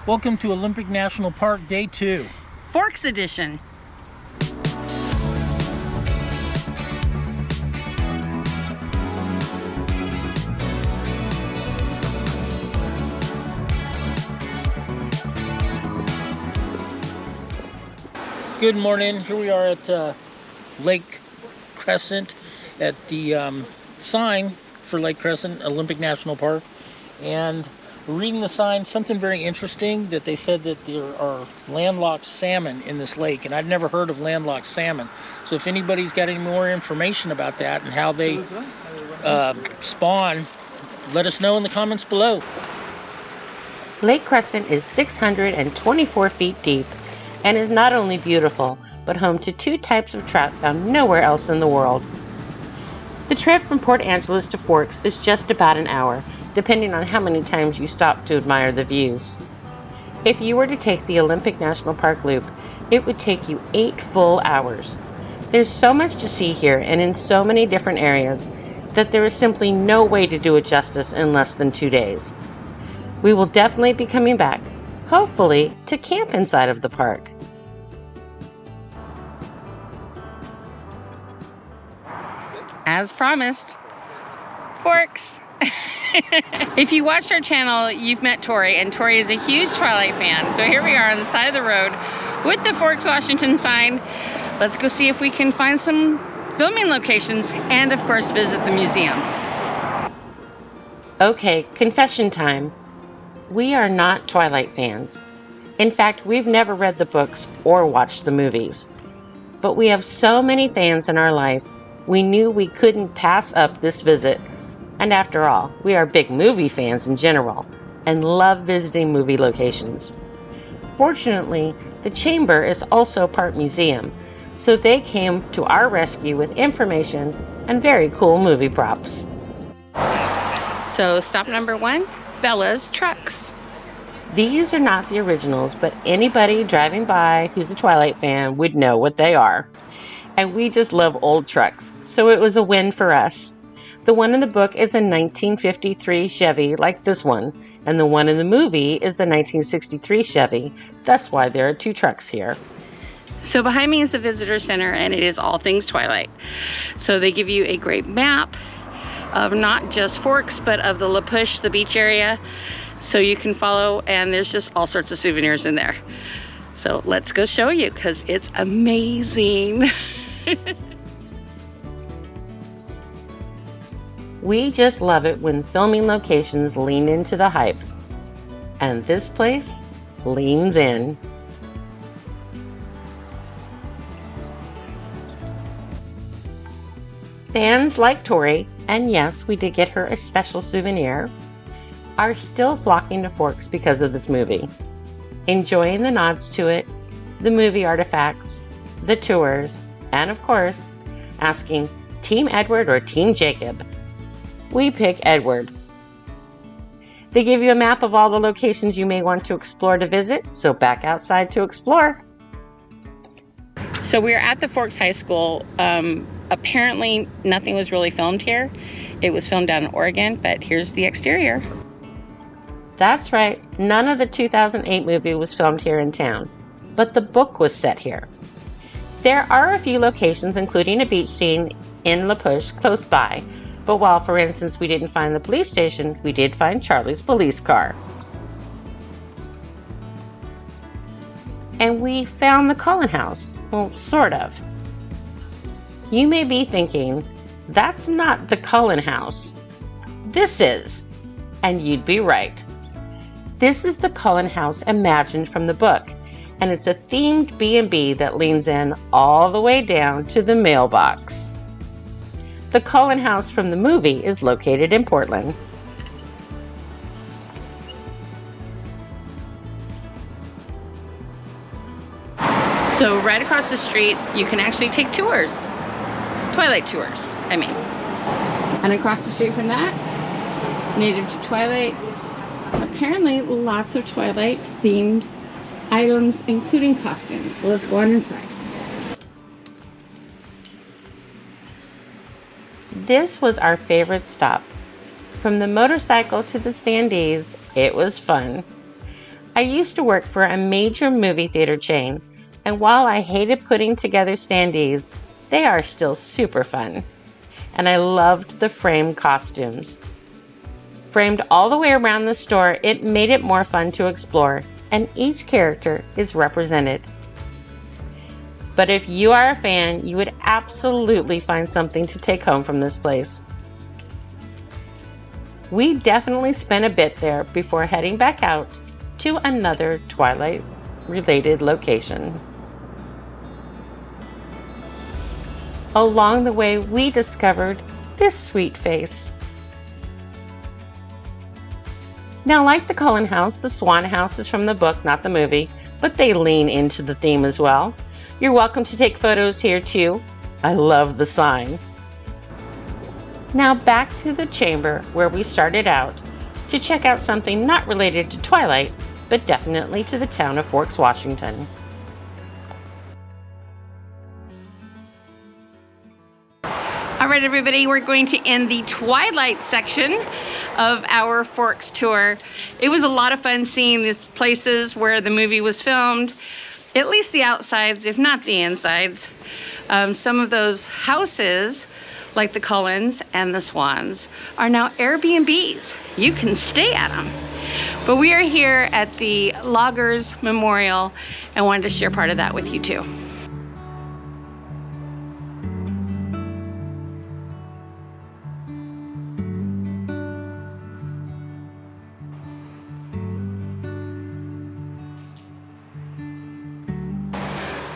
Welcome to Olympic National Park Day 2. Forks Edition. Good morning. Here we are at Lake Crescent at the sign for Lake Crescent, Olympic National Park. And we're reading the sign, something very interesting, that they said that there are landlocked salmon in this lake. And I'd never heard of landlocked salmon. So if anybody's got any more information about that and how they spawn, let us know in the comments below. Lake Crescent is 624 feet deep and is not only beautiful, but home to two types of trout found nowhere else in the world. The trip from Port Angeles to Forks is just about an hour, depending on how many times you stop to admire the views. If you were to take the Olympic National Park Loop, it would take you 8 full hours. There's so much to see here and in so many different areas that there is simply no way to do it justice in less than 2 days. We will definitely be coming back, hopefully, to camp inside of the park. As promised, Forks. If you watched our channel, you've met Tori, and Tori is a huge Twilight fan. So here we are on the side of the road with the Forks, Washington sign. Let's go see if we can find some filming locations and, of course, visit the museum. Okay, confession time. We are not Twilight fans. In fact, we've never read the books or watched the movies. But we have so many fans in our life, we knew we couldn't pass up this visit. And after all, we are big movie fans in general and love visiting movie locations. Fortunately, the Chamber is also part museum, so they came to our rescue with information and very cool movie props. So stop number 1, Bella's Trucks. These are not the originals, but anybody driving by who's a Twilight fan would know what they are. And we just love old trucks, so it was a win for us. The one in the book is a 1953 Chevy like this one, and the one in the movie is the 1963 Chevy. That's why there are 2 trucks here. So behind me is the visitor center, and it is all things Twilight. So they give you a great map of not just Forks, but of the La Push, the beach area, so you can follow, and there's just all sorts of souvenirs in there. So let's go show you, because it's amazing. We just love it when filming locations lean into the hype. And this place leans in. Fans like Tori, and yes, we did get her a special souvenir, are still flocking to Forks because of this movie. Enjoying the nods to it, the movie artifacts, the tours, and of course, asking Team Edward or Team Jacob. We pick Edward. They give you a map of all the locations you may want to explore to visit, so back outside to explore. So we're at the Forks High School. Apparently nothing was really filmed here. It was filmed down in Oregon, but here's the exterior. That's right, none of the 2008 movie was filmed here in town, but the book was set here. There are a few locations, including a beach scene in La Push close by, but while, for instance, we didn't find the police station, we did find Charlie's police car. And we found the Cullen House. Well, sort of. You may be thinking, that's not the Cullen House. This is. And you'd be right. This is the Cullen House imagined from the book, and it's a themed B&B that leans in all the way down to the mailbox. The Cullen House from the movie is located in Portland. So right across the street, you can actually take tours. Twilight tours, I mean. And across the street from that, native to Twilight, apparently lots of Twilight themed items, including costumes. So let's go on inside. This was our favorite stop. From the motorcycle to the standees, it was fun. I used to work for a major movie theater chain, and while I hated putting together standees, they are still super fun. And I loved the framed costumes. Framed all the way around the store, it made it more fun to explore, and each character is represented. But if you are a fan, you would absolutely find something to take home from this place. We definitely spent a bit there before heading back out to another Twilight-related location. Along the way, we discovered this sweet face. Now, like the Cullen House, the Swan House is from the book, not the movie, but they lean into the theme as well. You're welcome to take photos here too. I love the sign. Now back to the chamber where we started out to check out something not related to Twilight, but definitely to the town of Forks, Washington. All right, everybody, we're going to end the Twilight section of our Forks tour. It was a lot of fun seeing these places where the movie was filmed, at least the outsides, if not the insides. Some of those houses, like the Cullens and the Swans, are now Airbnbs. You can stay at them. But we are here at the Loggers Memorial and wanted to share part of that with you too.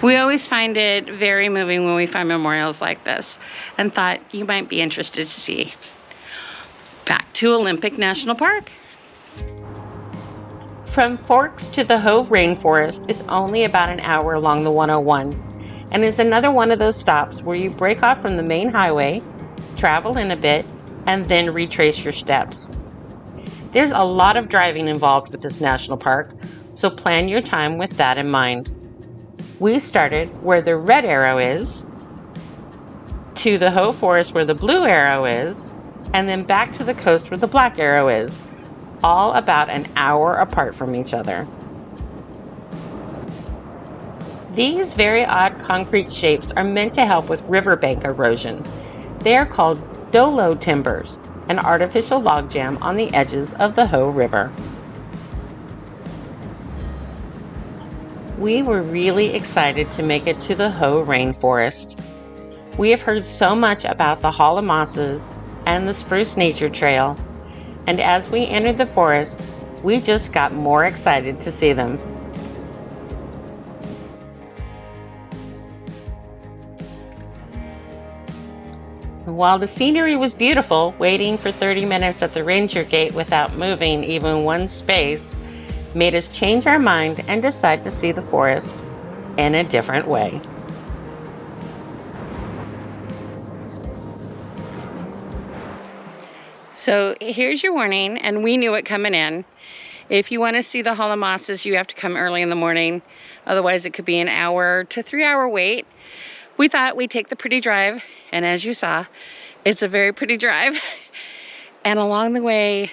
We always find it very moving when we find memorials like this, and thought you might be interested to see. Back to Olympic National Park. From Forks to the Hoh Rainforest is only about an hour along the 101, and is another one of those stops where you break off from the main highway, travel in a bit, and then retrace your steps. There's a lot of driving involved with this national park, so plan your time with that in mind. We started where the red arrow is, to the Hoh Forest where the blue arrow is, and then back to the coast where the black arrow is, all about an hour apart from each other. These very odd concrete shapes are meant to help with riverbank erosion. They are called dolo timbers, an artificial logjam on the edges of the Hoh River. We were really excited to make it to the Hoh Rainforest. We have heard so much about the Hall of Mosses and the Spruce Nature Trail, and as we entered the forest, we just got more excited to see them. While the scenery was beautiful, waiting for 30 minutes at the ranger gate without moving even one space made us change our mind and decide to see the forest in a different way. So here's your warning, and we knew it coming in. If you want to see the Hall of Mosses, you have to come early in the morning. Otherwise, it could be an hour to 3-hour wait. We thought we'd take the pretty drive, and as you saw, it's a very pretty drive. And along the way,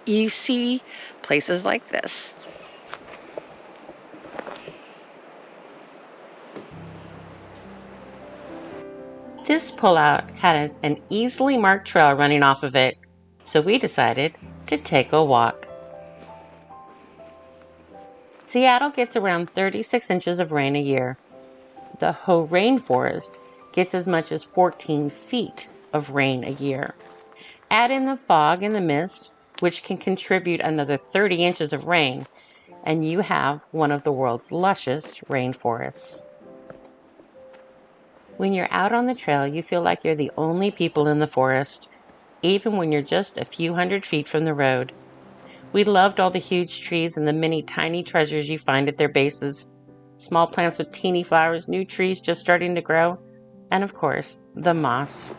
you see places like this. This pullout had an easily marked trail running off of it, so we decided to take a walk. Seattle gets around 36 inches of rain a year. The Hoh Rainforest gets as much as 14 feet of rain a year. Add in the fog and the mist, which can contribute another 30 inches of rain, and you have one of the world's lushest rainforests. When you're out on the trail, you feel like you're the only people in the forest, even when you're just a few hundred feet from the road. We loved all the huge trees and the many tiny treasures you find at their bases. Small plants with teeny flowers, new trees just starting to grow, and of course, the moss.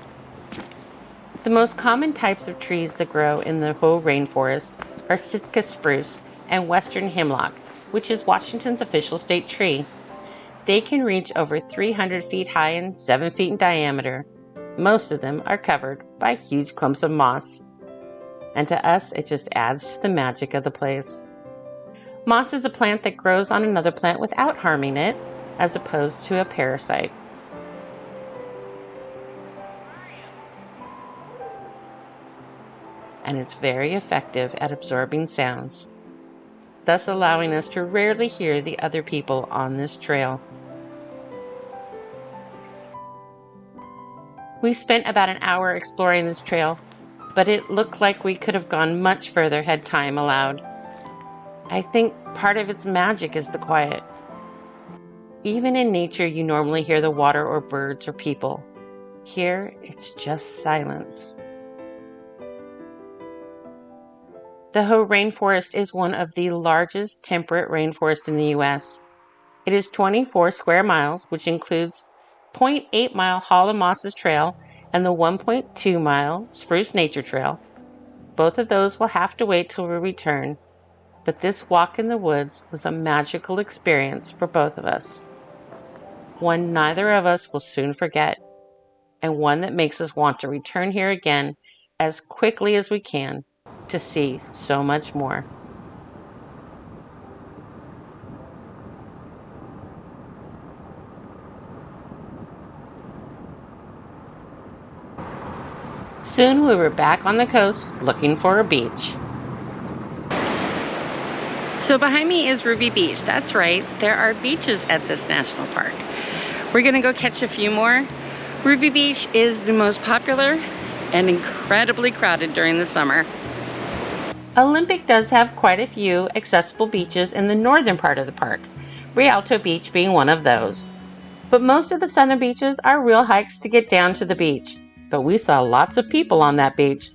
The most common types of trees that grow in the Hoh Rainforest are Sitka spruce and western hemlock, which is Washington's official state tree. They can reach over 300 feet high and 7 feet in diameter. Most of them are covered by huge clumps of moss. And to us, it just adds to the magic of the place. Moss is a plant that grows on another plant without harming it, as opposed to a parasite. And it's very effective at absorbing sounds, thus allowing us to rarely hear the other people on this trail. We spent about an hour exploring this trail, but it looked like we could have gone much further had time allowed. I think part of its magic is the quiet. Even in nature, you normally hear the water or birds or people. Here, it's just silence. The Hoh Rainforest is one of the largest temperate rainforests in the U.S. It is 24 square miles, which includes 0.8-mile Hall of Mosses Trail and the 1.2-mile Spruce Nature Trail. Both of those will have to wait till we return, but this walk in the woods was a magical experience for both of us. One neither of us will soon forget, and one that makes us want to return here again as quickly as we can to see so much more. Soon we were back on the coast looking for a beach. So behind me is Ruby Beach. That's right, there are beaches at this national park. We're gonna go catch a few more. Ruby Beach is the most popular and incredibly crowded during the summer. Olympic does have quite a few accessible beaches in the northern part of the park, Rialto Beach being one of those. But most of the southern beaches are real hikes to get down to the beach. But we saw lots of people on that beach,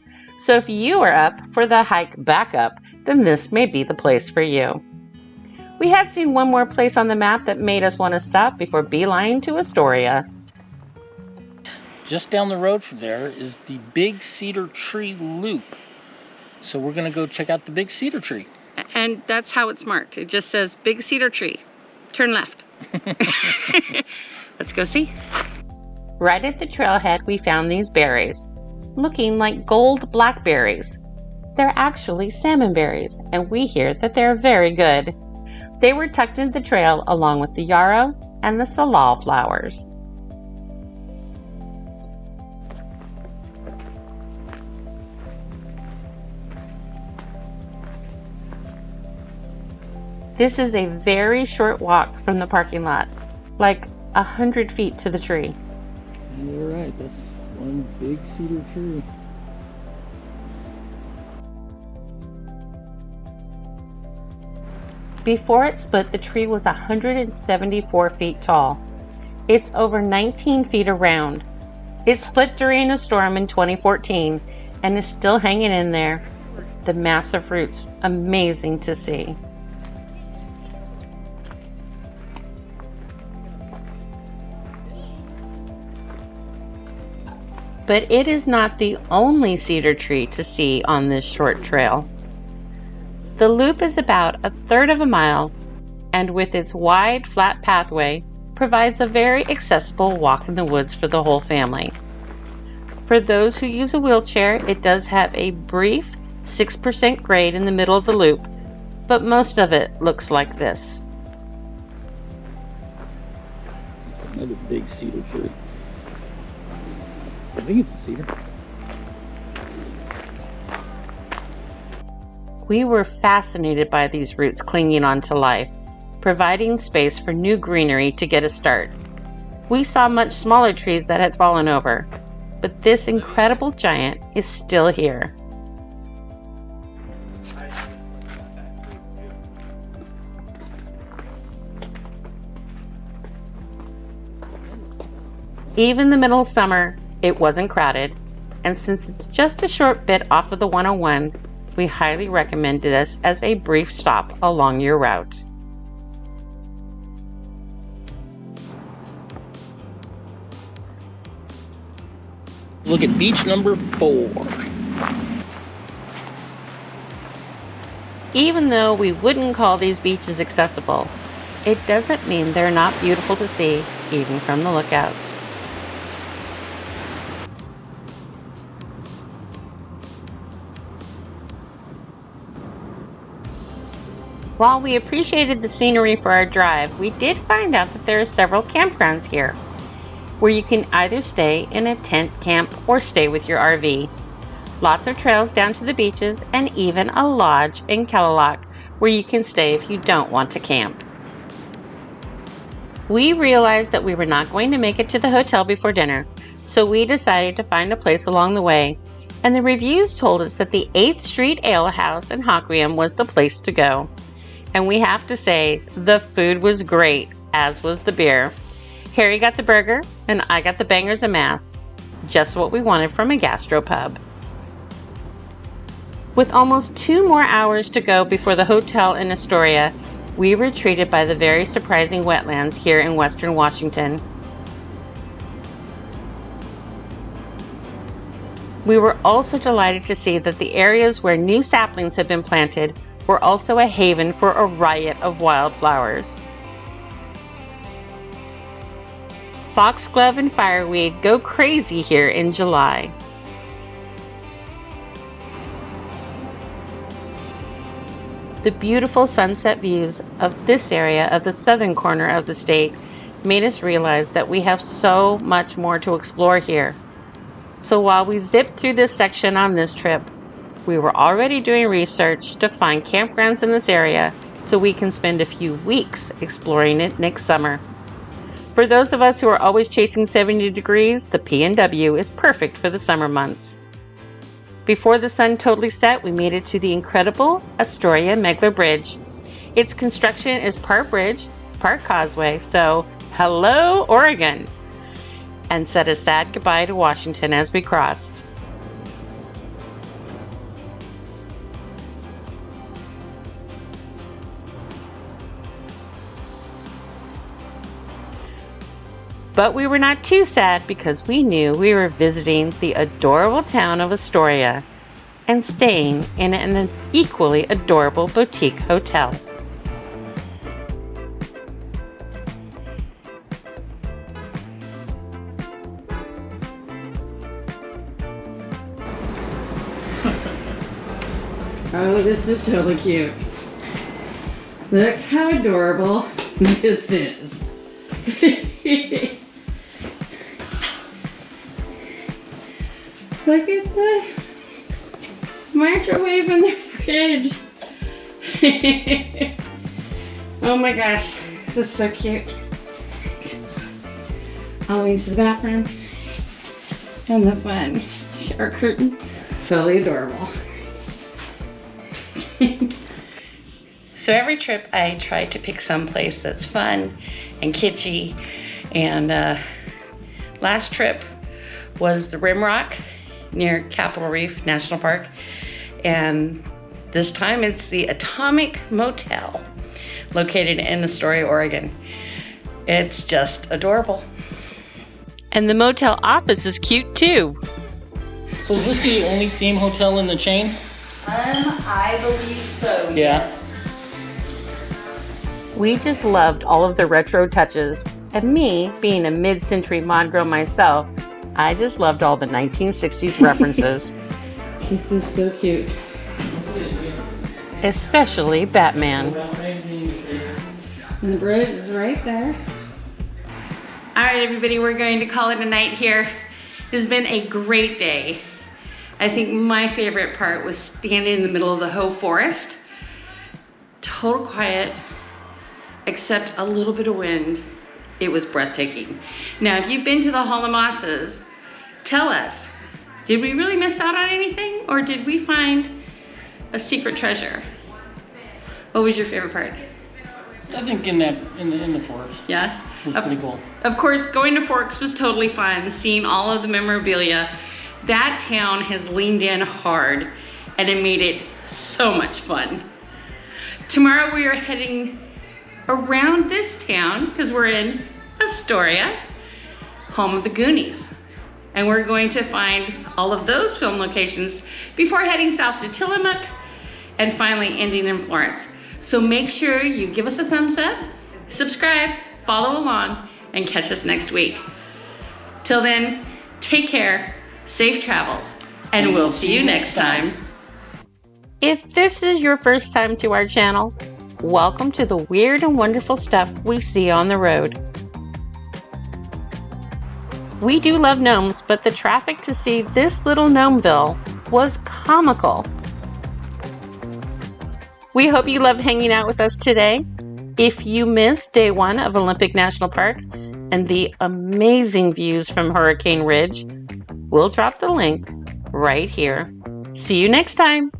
so if you are up for the hike back up, then this may be the place for you. We had seen one more place on the map that made us want to stop before beelining to Astoria. Just down the road from there is the Big Cedar Tree Loop. So we're going to go check out the Big Cedar Tree. And that's how it's marked. It just says Big Cedar Tree. Turn left. Let's go see. Right at the trailhead, we found these berries, looking like gold blackberries. They're actually salmon berries, and we hear that they're very good. They were tucked into the trail along with the yarrow and the salal flowers. This is a very short walk from the parking lot, like 100 feet to the tree. You're right, that's one big cedar tree. Before it split, the tree was 174 feet tall. It's over 19 feet around. It split during a storm in 2014 and is still hanging in there. The massive roots, amazing to see. But it is not the only cedar tree to see on this short trail. The loop is about 1/3 of a mile, and with its wide, flat pathway, provides a very accessible walk in the woods for the whole family. For those who use a wheelchair, it does have a brief 6% grade in the middle of the loop, but most of it looks like this. It's another big cedar tree. I think it's a cedar. We were fascinated by these roots clinging onto life, providing space for new greenery to get a start. We saw much smaller trees that had fallen over, but this incredible giant is still here. Even in the middle of summer, it wasn't crowded, and since it's just a short bit off of the 101, we highly recommend this as a brief stop along your route. Look at beach number 4. Even though we wouldn't call these beaches accessible, it doesn't mean they're not beautiful to see, even from the lookouts. While we appreciated the scenery for our drive, we did find out that there are several campgrounds here, where you can either stay in a tent camp or stay with your RV. Lots of trails down to the beaches, and even a lodge in Kellalok where you can stay if you don't want to camp. We realized that we were not going to make it to the hotel before dinner, so we decided to find a place along the way, and the reviews told us that the 8th Street Ale House in Hoquiam was the place to go. And we have to say, the food was great, as was the beer. Harry got the burger, and I got the bangers and mass. Just what we wanted from a gastropub. With almost 2 more hours to go before the hotel in Astoria, we were treated by the very surprising wetlands here in Western Washington. We were also delighted to see that the areas where new saplings had been planted were also a haven for a riot of wildflowers. Foxglove and fireweed go crazy here in July. The beautiful sunset views of this area of the southern corner of the state made us realize that we have so much more to explore here. So while we zipped through this section on this trip, we were already doing research to find campgrounds in this area so we can spend a few weeks exploring it next summer. For those of us who are always chasing 70 degrees, the PNW is perfect for the summer months. Before the sun totally set, we made it to the incredible Astoria Megler Bridge. Its construction is part bridge, part causeway, so hello, Oregon! And said a sad goodbye to Washington as we crossed. But we were not too sad because we knew we were visiting the adorable town of Astoria and staying in an equally adorable boutique hotel. Oh, this is totally cute. Look how adorable this is. Look at the microwave in the fridge. Oh my gosh, this is so cute. All the way to the bathroom. And the fun shower curtain. Totally adorable. So every trip I try to pick some place that's fun and kitschy. And last trip was the Rimrock near Capitol Reef National Park. And this time it's the Atomic Motel located in Astoria, Oregon. It's just adorable. And the motel office is cute too. So is this the only theme hotel in the chain? I believe so. Yeah. Yes. We just loved all of the retro touches. And me, being a mid-century mod girl myself, I just loved all the 1960s references. This is so cute. Especially Batman. And the bridge is right there. All right, everybody, we're going to call it a night here. It has been a great day. I think my favorite part was standing in the middle of the Hoh Forest. Total quiet, except a little bit of wind. It was breathtaking. Now, if you've been to the Hall of Mosses, tell us, did we really miss out on anything, or did we find a secret treasure? What was your favorite part? I think in the forest. Yeah? It was pretty cool. Of course, going to Forks was totally fun, seeing all of the memorabilia. That town has leaned in hard, and it made it so much fun. Tomorrow we are heading around this town, because we're in Astoria, home of the Goonies. And we're going to find all of those film locations before heading south to Tillamook and finally ending in Florence. So make sure you give us a thumbs up, subscribe, follow along, and catch us next week. Till then, take care, safe travels, and we'll see you next time. If this is your first time to our channel, Welcome to the weird and wonderful stuff we see on the road. We do love gnomes, but the traffic to see this little gnomeville was comical. We hope you loved hanging out with us today. If you missed day 1 of Olympic National Park and the amazing views from Hurricane Ridge, we'll drop the link right here. See you next time.